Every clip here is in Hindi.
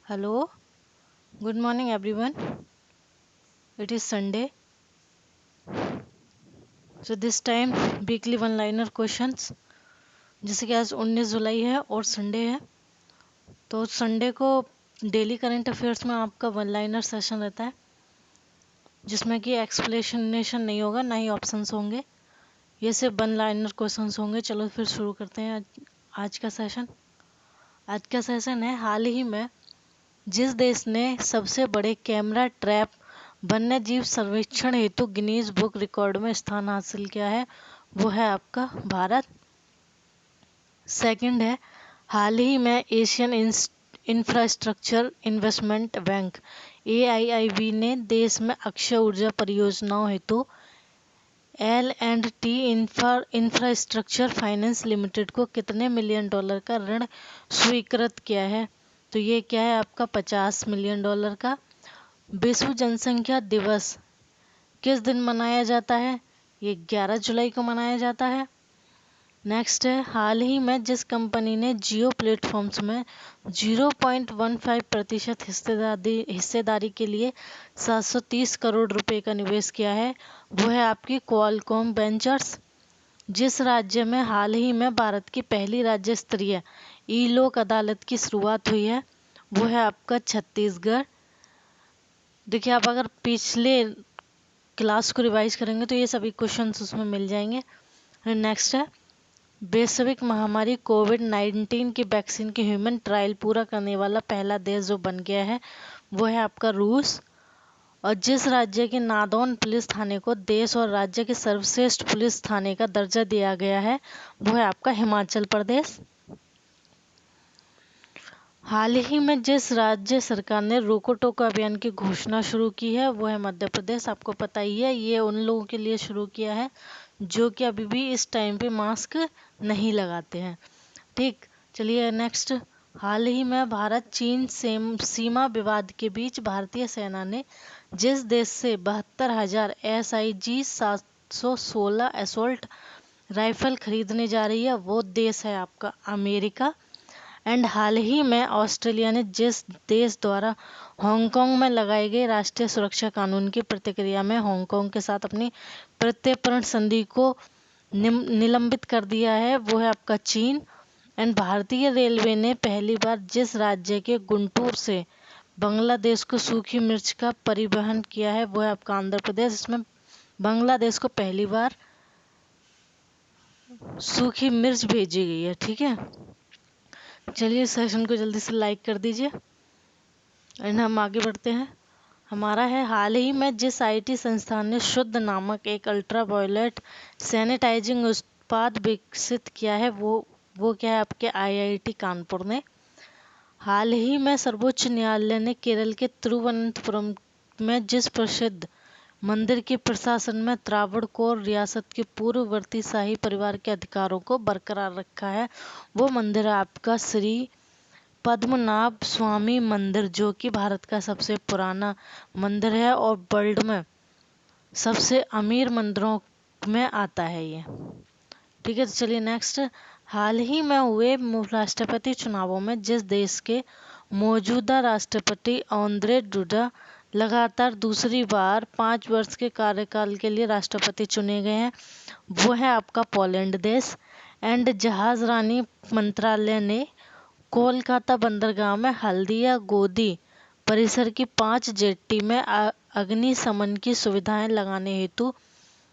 Hello, good morning everyone. It is Sunday. So this time weekly one liner questions. जैसे कि आज 19 जुलाई है और संडे है, तो संडे को डेली करंट अफेयर्स में आपका वन लाइनर सेशन रहता है जिसमें कि एक्सप्लेनेशन नहीं होगा, ना ही ऑप्शंस होंगे। ये सिर्फ वन लाइनर क्वेश्चंस होंगे। चलो फिर शुरू करते हैं आज का सेशन। आज का सेशन है, हाल ही में जिस देश ने सबसे बड़े कैमरा ट्रैप वन्यजीव सर्वेक्षण हेतु गिनीज बुक रिकॉर्ड में स्थान हासिल किया है, वो है आपका भारत। सेकंड है, हाल ही में Asian infrastructure investment bank AIIB ने देश में अक्षय ऊर्जा परियोजनाओं हेतु L&T इंफ्रास्ट्रक्चर फाइनेंस लिमिटेड को कितने मिलियन डॉलर का ऋण स्वीकृत किया है? तो ये क्या है आपका 50 मिलियन डॉलर का। विश्व जनसंख्या दिवस किस दिन मनाया जाता है? ये 11 जुलाई को मनाया जाता है। नेक्स्ट है, हाल ही में जिस कंपनी ने जियो प्लेटफॉर्म्स में 0.15% हिस्सेदारी के लिए 730 करोड़ रुपए का निवेश किया है, वो है आपकी क्वालकॉम वेंचर्स। जिस राज्य में हाल ही में भारत की पहली राज्य स्तरीय ई लोक अदालत की शुरुआत हुई है, वो है आपका छत्तीसगढ़। देखिए, आप अगर पिछले क्लास को रिवाइज करेंगे तो ये सभी क्वेश्चंस उसमें मिल जाएंगे। नेक्स्ट है, वैश्विक महामारी कोविड-19 की वैक्सीन के ह्यूमन ट्रायल पूरा करने वाला पहला देश जो बन गया है, वो है आपका रूस। और जिस राज्य के नादौन पुलिस थाने को देश और राज्य के सर्वश्रेष्ठ पुलिस थाने का दर्जा दिया गया है, वो है आपका हिमाचल प्रदेश। हाल ही में जिस राज्य सरकार ने रोको टोको अभियान की घोषणा शुरू की है, वो है मध्य प्रदेश। आपको पता ही है, ये उन लोगों के लिए शुरू किया है जो कि अभी भी इस टाइम पे मास्क नहीं लगाते हैं। ठीक, चलिए नेक्स्ट। हाल ही में भारत चीन सीमा विवाद के बीच भारतीय सेना ने जिस देश से 72,000 SIG 716 असोल्ट राइफल खरीदने जा रही है, वो देश है आपका अमेरिका। एंड हाल ही में ऑस्ट्रेलिया ने जिस देश द्वारा हांगकांग में लगाए गए राष्ट्रीय सुरक्षा कानून की प्रतिक्रिया में हांगकांग के साथ अपनी प्रत्यर्पण संधि को निलंबित कर दिया है, वो है आपका चीन। एंड भारतीय रेलवे ने पहली बार जिस राज्य के गुंटूर से बांग्लादेश को सूखी मिर्च का परिवहन किया है, वो है आपका आंध्र प्रदेश। इसमें बांग्लादेश को पहली बार सूखी मिर्च भेजी गई है। ठीक है, चलिए सेशन को जल्दी से लाइक कर दीजिए एंड हम आगे बढ़ते हैं। हमारा है, हाल ही में जिस IT संस्थान ने शुद्ध नामक एक अल्ट्रावायलेट सैनिटाइजिंग उत्पाद विकसित किया है, वो क्या है आपके IIT कानपुर ने। हाल ही में सर्वोच्च न्यायालय ने केरल के तिरुवनंतपुरम में जिस प्रसिद्ध मंदिर के प्रशासन में त्रावणकोर रियासत के पूर्ववर्ती शाही परिवार के अधिकारों को बरकरार रखा है, वो मंदिर है आपका श्री पद्मनाभ स्वामी मंदिर, जो कि भारत का सबसे पुराना मंदिर है और वर्ल्ड में सबसे अमीर मंदिरों में आता है ये। ठीक है, तो चलिए नेक्स्ट। हाल ही में हुए राष्ट्रपति चुनावों में जिस देश के मौजूदा राष्ट्रपति आंद्रे डुडा लगातार दूसरी बार 5 वर्ष के कार्यकाल के लिए राष्ट्रपति चुने गए हैं, वो है आपका पोलैंड देश। एंड जहाजरानी मंत्रालय ने कोलकाता बंदरगाह में हल्दिया गोदी परिसर की 5 जेट्टी में अग्निशमन की सुविधाएं लगाने हेतु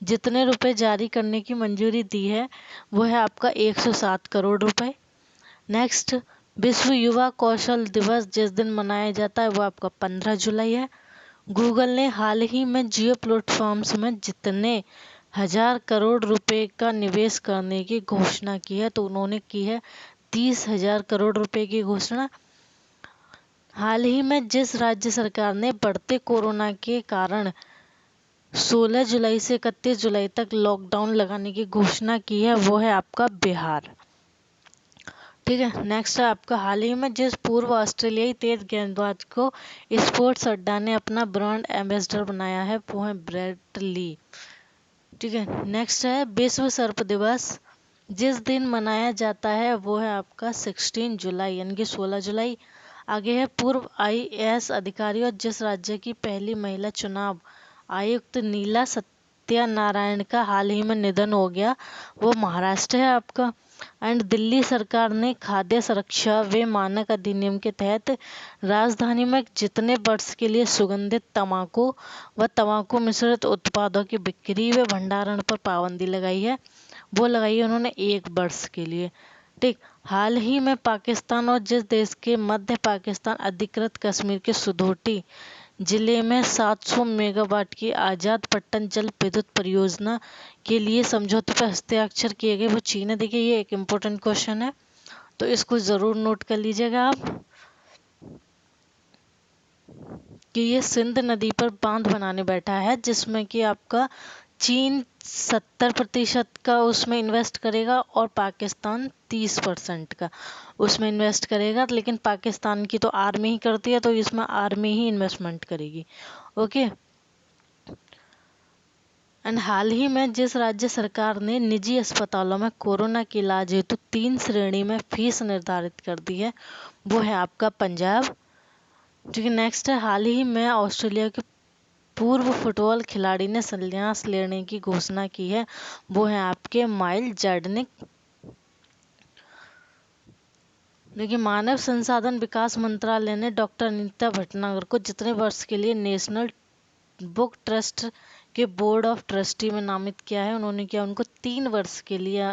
जितने रुपए जारी करने की मंजूरी दी है, वो है आपका 107 करोड़ रुपए। नेक्स्ट, विश्व युवा कौशल दिवस जिस दिन मनाया जाता है, वो आपका 15 जुलाई है। गूगल ने हाल ही में जियो प्लेटफॉर्म्स में जितने 1,000 करोड़ रुपए का निवेश करने की घोषणा की है, तो उन्होंने की है 30,000 करोड़ रुपए की घोषणा। हाल ही में जिस राज्य सरकार ने बढ़ते कोरोना के कारण 16 जुलाई से 31 जुलाई तक लॉकडाउन लगाने की घोषणा की है, वो है आपका बिहार। ठीक है, नेक्स्ट है आपका, हाल ही में जिस पूर्व ऑस्ट्रेलियाई तेज गेंदबाज को स्पोर्ट्स अड्डा ने अपना ब्रांड एम्बेसडर बनाया है, वो है ब्रेट ली। ठीक है, नेक्स्ट है विश्व सर्प दिवस जिस दिन मनाया जाता है, वो है आपका 16 जुलाई यानी कि 16 जुलाई। आगे है पूर्व आईएएस अधिकारी और जिस राज्य की पहली महिला चुनाव आयुक्त नीला सत्यानारायण का हाल ही में निधन हो गया, वो महाराष्ट्र है आपका। एंड दिल्ली सरकार ने खाद्य सुरक्षा व मानक अधिनियम के तहत राजधानी में जितने वर्ष के लिए सुगंधित तंबाकू व तंबाकू मिश्रित उत्पादों की बिक्री व भंडारण पर पाबंदी लगाई है, वो लगाई है उन्होंने 1 वर्ष के लिए। ठीक। हाल ही में पाकिस्तान और जिस देश के मध्य पाकिस्तान अधिकृत कश्मीर के सुदोटी जिले में 700 मेगावाट की आजाद पट्टन जल विद्युत परियोजना के लिए समझौते पर हस्ताक्षर किए गए, वो चीन है। देखिए ये एक इम्पोर्टेंट क्वेश्चन है, तो इसको ज़रूर नोट कर लीजिएगा आप कि ये सिंध नदी पर बांध बनाने बैठा है, जिसमें कि आपका चीन 70% का उसमें इन्वेस्ट करेगा और पाकिस्तान 30% का उसमें इन्वेस्ट करेगा। लेकिन पाकिस्तान की तो आर्मी ही करती है, तो इसमें आर्मी ही इन्वेस्टमेंट करेगी। ओके। एंड हाल ही में जिस राज्य सरकार ने निजी अस्पतालों में कोरोना के इलाज हेतु 3 श्रेणी में फीस निर्धारित कर दी है, वो है आपका पंजाब। ठीक है। नेक्स्ट है हाल ही में ऑस्ट्रेलिया के पूर्व फुटबॉल खिलाड़ी ने संन्यास लेने की घोषणा की है, वो है आपके माइल जार्डनिक। देखिए मानव संसाधन विकास मंत्रालय ने डॉक्टर अनीता भटनागर को जितने वर्ष के लिए नेशनल बुक ट्रस्ट के बोर्ड ऑफ ट्रस्टी में नामित किया है, उन्होंने किया उनको 3 वर्ष के लिए,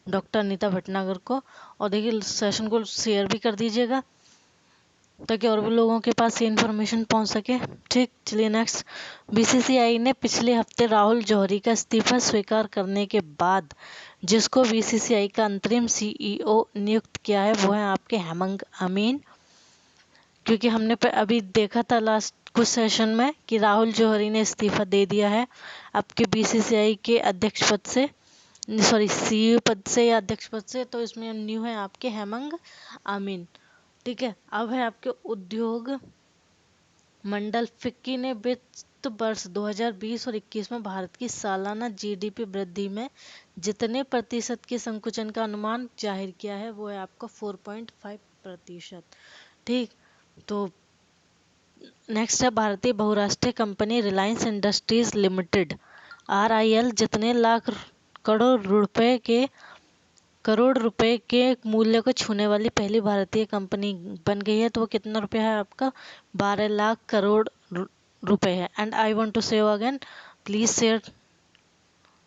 डॉक्टर अनीता भटनागर को। और देखिए सेशन को शेयर भी कर दीजिएगा ताकि और भी लोगों के पास ये इन्फॉर्मेशन पहुंच सके। ठीक। चलिए नेक्स्ट। बीसीसीआई ने पिछले हफ्ते राहुल जौहरी का इस्तीफा स्वीकार करने के बाद जिसको बीसीसीआई का अंतरिम सीईओ नियुक्त किया है, वो है आपके हेमंत अमीन। क्योंकि हमने अभी देखा था लास्ट कुछ सेशन में कि राहुल जौहरी ने इस्तीफा दे दिया है आपके बीसीसीआई के अध्यक्ष पद से, सॉरी सीईओ पद से या अध्यक्ष पद से। तो इसमें न्यू है आपके हेमंत अमीन। ठीक है। अब है आपके उद्योग मंडल। फिक्की ने वित्त वर्ष 2020 और 21 में भारत की सालाना जीडीपी वृद्धि में जितने प्रतिशत के संकुचन का अनुमान जाहिर किया है, वो है आपका 4.5%। ठीक। तो नेक्स्ट है भारतीय बहुराष्ट्रीय company Reliance industries limited RIL जितने लाख करोड़ रुपए के मूल्य को छूने वाली पहली भारतीय कंपनी बन गई है, तो वो कितना रुपया है आपका 12 लाख करोड़ रुपए है। एंड आई वांट टू से again, please share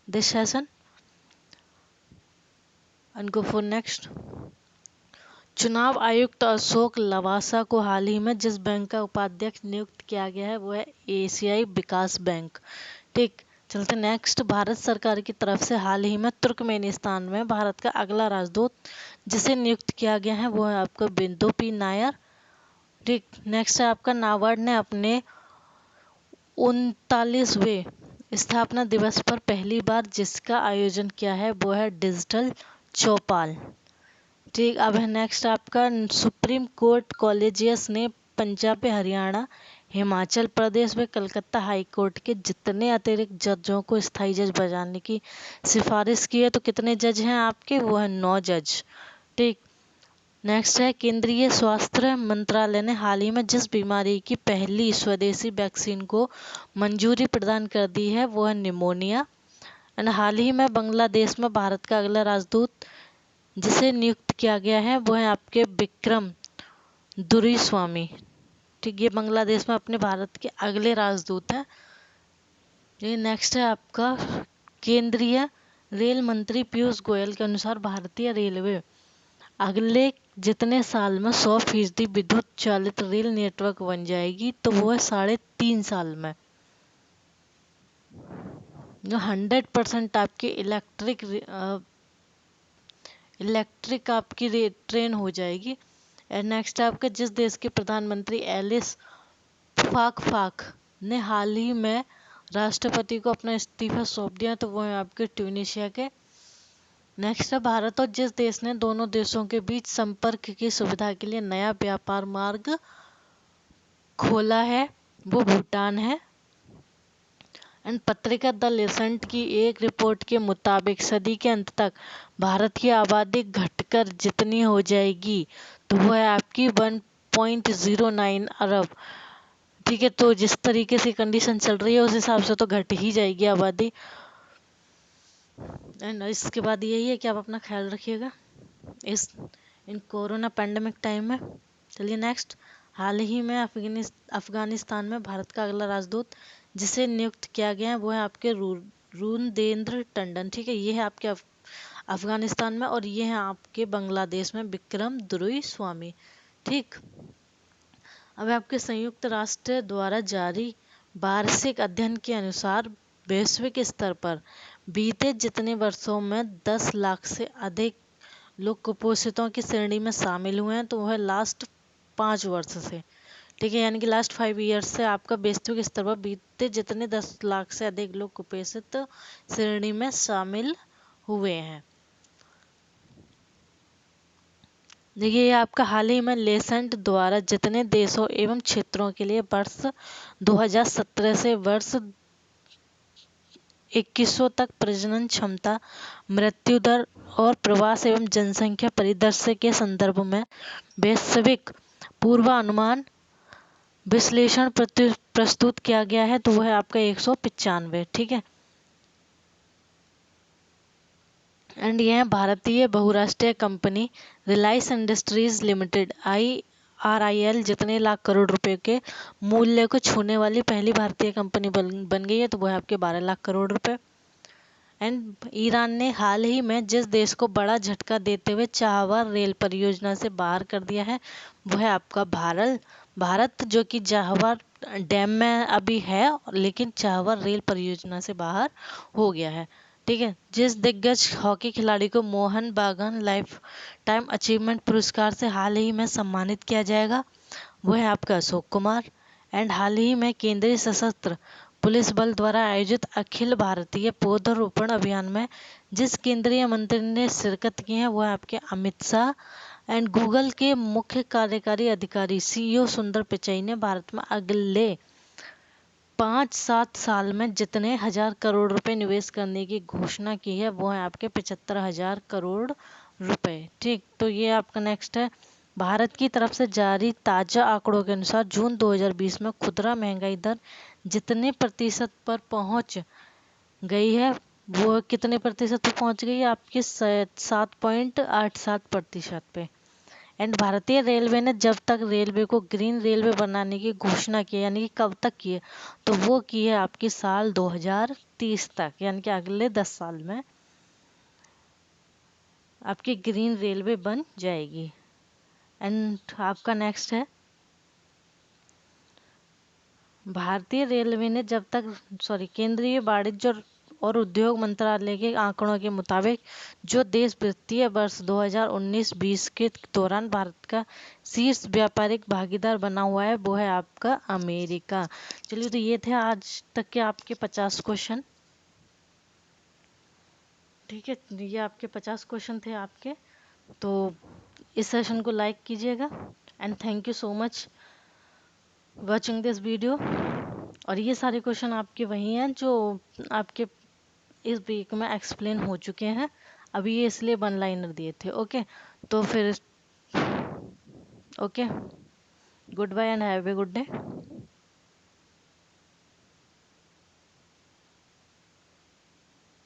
this session and go for next. चुनाव आयुक्त अशोक लवासा को हाल ही में जिस बैंक का उपाध्यक्ष नियुक्त किया गया है, वो है एशियाई विकास बैंक। ठीक। चलते नेक्स्ट। भारत सरकार की तरफ से हाल ही में तुर्कमेनिस्तान में भारत का अगला राजदूत जिसे नियुक्त किया गया है, वो है आपका बिंदु पी नायर। ठीक। नेक्स्ट है आपका नाबार्ड ने अपने 39वें स्थापना दिवस पर पहली बार जिसका आयोजन किया है, वो है डिजिटल चौपाल। ठीक। अब है नेक्स्ट आपका सुप्रीम कोर्ट कॉलेजियस ने पंजाब, हरियाणा, हिमाचल प्रदेश व कलकत्ता हाई कोर्ट के जितने अतिरिक्त जजों को स्थायी जज बनाने की सिफारिश की है, तो कितने जज हैं आपके, वो है 9 जज। ठीक। नेक्स्ट है केंद्रीय स्वास्थ्य मंत्रालय ने हाल ही में जिस बीमारी की पहली स्वदेशी वैक्सीन को मंजूरी प्रदान कर दी है, वो है निमोनिया। एंड हाल ही में बांग्लादेश में भारत का अगला राजदूत जिसे नियुक्त किया गया है, वो है आपके विक्रम दुरईस्वामी। ठीक। ये बांग्लादेश में अपने भारत के अगले राजदूत हैं। ये नेक्स्ट है आपका केंद्रीय रेल मंत्री पीयूष गोयल के अनुसार भारतीय रेलवे अगले जितने साल में 100% विद्युत चालित रेल नेटवर्क बन जाएगी, तो वो है 3.5 साल में, जो 100% आपकी इलेक्ट्रिक आपकी ट्रेन हो जाएगी। एंड नेक्स्ट आपका जिस देश के प्रधानमंत्री एलिस फाक ने हाल ही में राष्ट्रपति को अपना इस्तीफा सौंप दिया, तो वो है आपके ट्यूनीशिया के। नेक्स्ट है भारत और जिस देश ने दोनों देशों के बीच संपर्क की सुविधा के लिए नया व्यापार मार्ग खोला है, वो भूटान है। एंड पत्रिका द लेसेंट की एक रिपोर्ट के मुताबिक सदी के अंत तक भारत की आबादी घटकर जितनी हो जाएगी, तो वो है आपकी 1.09 अरब। ठीक है, तो जिस तरीके से कंडीशन चल रही है उस हिसाब से तो घट ही जाएगी आबादी। एंड इसके बाद यही है कि आप अपना ख्याल रखिएगा इस इन कोरोना पैंडमिक टाइम में। चलिए नेक्स्ट। हाल ही में अफगानिस्तान में भारत का अगला राजदूत जिसे नियुक्त किया गया है वो है आपके रुनदेंद्र टंडन। ठीक है, ये है आपके अफगानिस्तान में, और ये है आपके बांग्लादेश में विक्रम दुरुई स्वामी। ठीक, अब आपके संयुक्त राष्ट्र द्वारा जारी वार्षिक अध्ययन के अनुसार वैश्विक स्तर पर बीते जितने वर्षों में 10 लाख से अधिक लोग कुपोषितों की श्रेणी में शामिल हुए हैं, तो वह लास्ट 5 वर्ष से, ठीक है, यानी कि लास्ट 5 ईयर्स से आपका वैश्विक स्तर पर बीते जितने 10 लाख से अधिक लोग कुपोषित श्रेणी में शामिल हुए हैं। देखिए, ये आपका हाल ही में लेसेंट द्वारा जितने देशों एवं क्षेत्रों के लिए वर्ष 2017 से वर्ष 2100 तक प्रजनन क्षमता, मृत्यु दर और प्रवास एवं जनसंख्या परिदृश्य के संदर्भ में वैश्विक पूर्वानुमान विश्लेषण प्रस्तुत किया गया है, तो वह है आपका 195। ठीक है, एंड यह भारतीय बहुराष्ट्रीय company Reliance industries limited RIL जितने लाख करोड़ रुपए के मूल्य को छूने वाली पहली भारतीय कंपनी बन गई है, तो वह आपके 12 लाख करोड़ रुपए। एंड ईरान ने हाल ही में जिस देश को बड़ा झटका देते हुए चाबहार रेल परियोजना से बाहर कर दिया है वह है आपका भारत, जो कि चाबहार डैम में अभी है लेकिन चाबहार रेल परियोजना से बाहर हो गया है। ठीक है, जिस दिग्गज हॉकी खिलाड़ी को मोहन बागान लाइफ टाइम अचीवमेंट पुरस्कार से हाल ही में सम्मानित किया जाएगा वो है आपका अशोक कुमार। एंड हाल ही में केंद्रीय सशस्त्र पुलिस बल द्वारा आयोजित अखिल भारतीय पौधरोपण अभियान में जिस केंद्रीय मंत्री ने शिरकत की है वो है आपके अमित शाह। एंड गूगल के मुख्य कार्यकारी अधिकारी CEO सुंदर पिचई ने भारत में अगले 5-7 साल में जितने 1000 करोड़ रुपए निवेश करने की घोषणा की है वो है आपके 75,000 करोड़ रुपए। ठीक, तो ये आपका नेक्स्ट है। भारत की तरफ से जारी ताजा आंकड़ों के अनुसार जून 2020 में खुदरा महंगाई दर जितने प्रतिशत पर पहुंच गई है वो कितने प्रतिशत पे पहुंच गई है आपके 7.87% पे। एंड भारतीय रेलवे ने जब तक रेलवे को ग्रीन रेलवे बनाने की घोषणा की, यानी कि कब तक की है, तो वो की है आपकी साल 2030 तक, यानी कि अगले 10 साल में आपकी ग्रीन रेलवे बन जाएगी। एंड आपका नेक्स्ट है भारतीय रेलवे ने जब तक केंद्रीय वाणिज्य और उद्योग मंत्रालय के आंकड़ों के मुताबिक जो देश वित्तीय वर्ष 2019-20 के दौरान भारत का शीर्ष व्यापारिक भागीदार बना हुआ है वो है आपका अमेरिका। चलिए, तो ये थे आज तक के आपके 50 क्वेश्चन। ठीक है, ये आपके 50 क्वेश्चन थे आपके, तो इस सेशन को लाइक कीजिएगा। And thank you so much watching this video. और ये सारे क्वेश्चन आपके वही हैं जो आपके इस वीक में एक्सप्लेन हो चुके हैं। अभी ये इसलिए 1 लाइनर दिए थे। ओके, तो फिर okay, goodbye and have a good day.